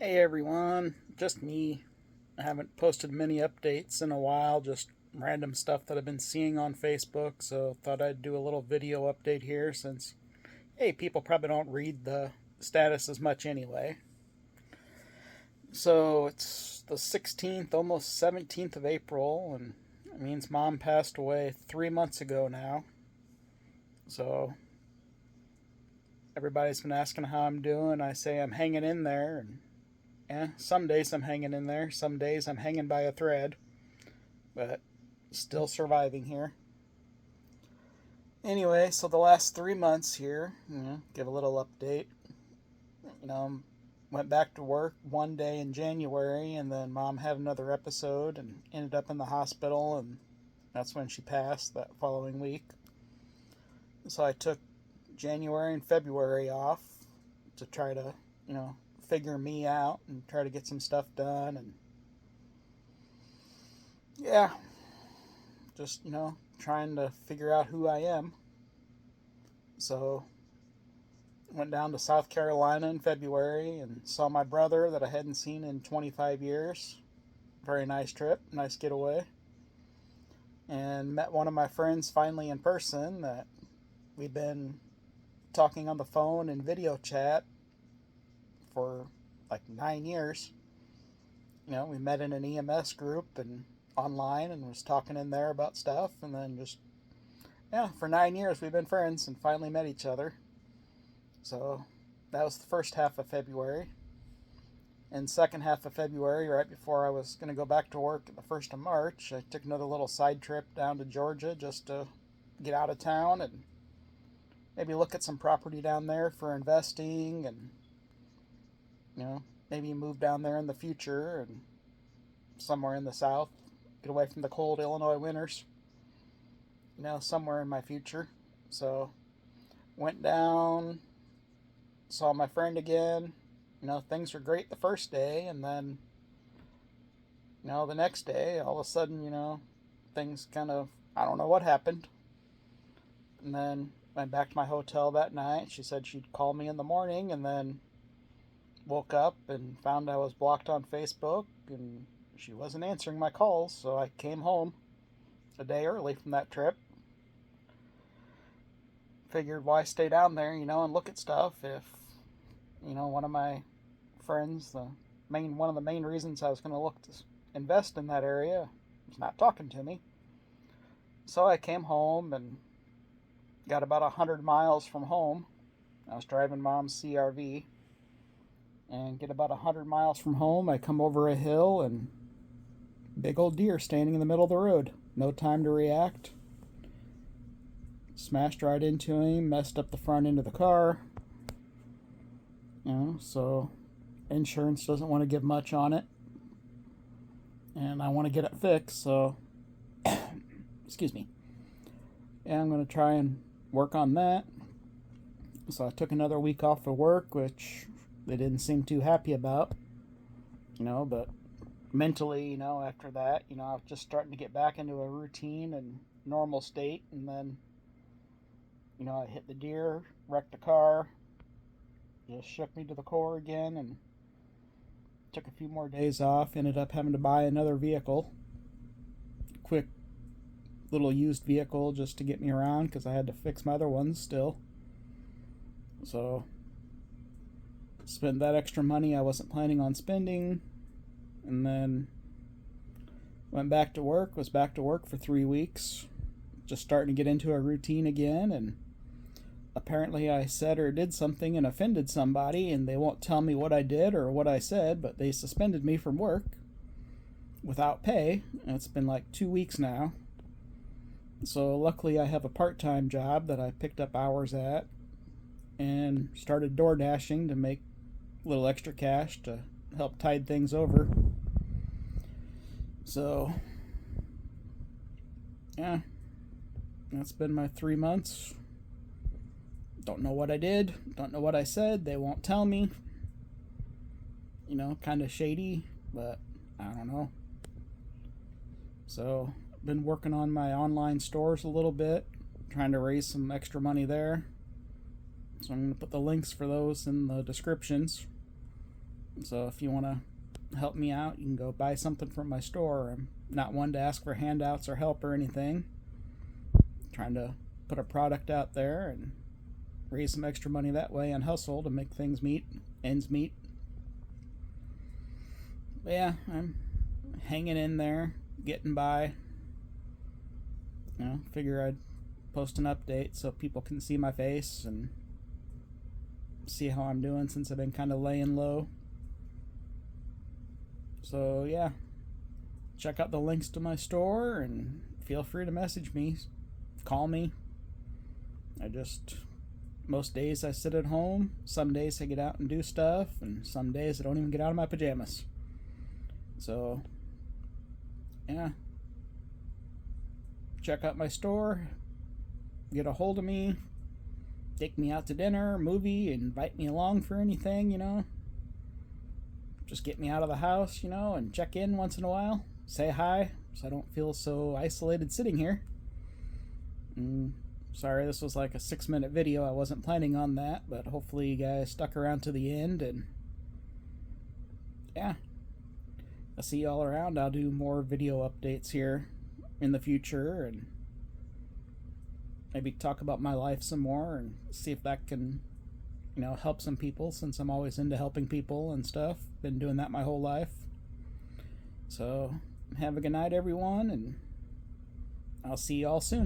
Hey everyone, just me. I haven't posted many updates in a while, just random stuff that I've been seeing on Facebook, so thought I'd do a little video update here since, hey, people probably don't read the status as much anyway. So it's the 16th, almost 17th of April, and it means mom passed away 3 months ago now. So everybody's been asking how I'm doing. I say I'm hanging in there, and yeah, some days I'm hanging in there, some days I'm hanging by a thread, but still surviving here. Anyway, so the last 3 months here, give a little update. You know, went back to work one day in January, and then mom had another episode and ended up in the hospital, and that's when she passed that following week. So I took January and February off to try to, figure me out and try to get some stuff done, and yeah, just, trying to figure out who I am. So went down to South Carolina in February and saw my brother that I hadn't seen in 25 years. Very nice trip, nice getaway. And met one of my friends finally in person that we've been talking on the phone and video chat for like 9 years. We met in an EMS group and online and was talking in there about stuff, and then just, yeah, for 9 years we've been friends and finally met each other. So that was the first half of February. And second half of February, right before I was going to go back to work the 1st of March, I took another little side trip down to Georgia just to get out of town and maybe look at some property down there for investing, and maybe move down there in the future and somewhere in the south, get away from the cold Illinois winters, somewhere in my future. So went down, saw my friend again. Things were great the first day, and then, the next day, all of a sudden, things kind of, I don't know what happened. And then went back to my hotel that night. She said she'd call me in the morning, and then woke up and found I was blocked on Facebook, and she wasn't answering my calls, so I came home a day early from that trip. Figured why stay down there, and look at stuff if, one of my friends, one of the main reasons I was going to look to invest in that area, was not talking to me. So I came home and got about 100 miles from home. I was driving mom's CRV, and get about 100 miles from home, I come over a hill and big old deer standing in the middle of the road. No time to react. Smashed right into him, messed up the front end of the car. So insurance doesn't want to give much on it, and I want to get it fixed, so excuse me. Yeah, I'm going to try and work on that. So I took another week off of work, which they didn't seem too happy about, but mentally, after that, I was just starting to get back into a routine and normal state, and then, I hit the deer, wrecked the car, just shook me to the core again, and took a few more days off. Ended up having to buy another vehicle, quick little used vehicle just to get me around because I had to fix my other ones still. So spent that extra money I wasn't planning on spending, and then went back to work. Was back to work for 3 weeks, just starting to get into a routine again, and apparently I said or did something and offended somebody, and they won't tell me what I did or what I said, but they suspended me from work without pay, and it's been like 2 weeks now. So luckily I have a part-time job that I picked up hours at and started door dashing to make a little extra cash to help tide things over. So yeah, that's been my 3 months. Don't know what I did, don't know what I said, they won't tell me. Kind of shady, but I don't know. So I've been working on my online stores a little bit, trying to raise some extra money there. So I'm going to put the links for those in the descriptions. So if you want to help me out, you can go buy something from my store. I'm not one to ask for handouts or help or anything. I'm trying to put a product out there and raise some extra money that way and hustle to make ends meet. But yeah, I'm hanging in there, getting by. Figure I'd post an update so people can see my face and see how I'm doing since I've been kind of laying low. So yeah, check out the links to my store and feel free to message me, call me. Most days I sit at home, some days I get out and do stuff, and some days I don't even get out of my pajamas. So yeah, check out my store, get a hold of me, take me out to dinner, movie, invite me along for anything. Just get me out of the house, and check in once in a while. Say hi, so I don't feel so isolated sitting here. Sorry, this was like a 6-minute video. I wasn't planning on that, but hopefully you guys stuck around to the end, and yeah. I'll see you all around. I'll do more video updates here in the future, and maybe talk about my life some more and see if that can help some people, since I'm always into helping people and stuff. Been doing that my whole life. So have a good night, everyone, and I'll see you all soon.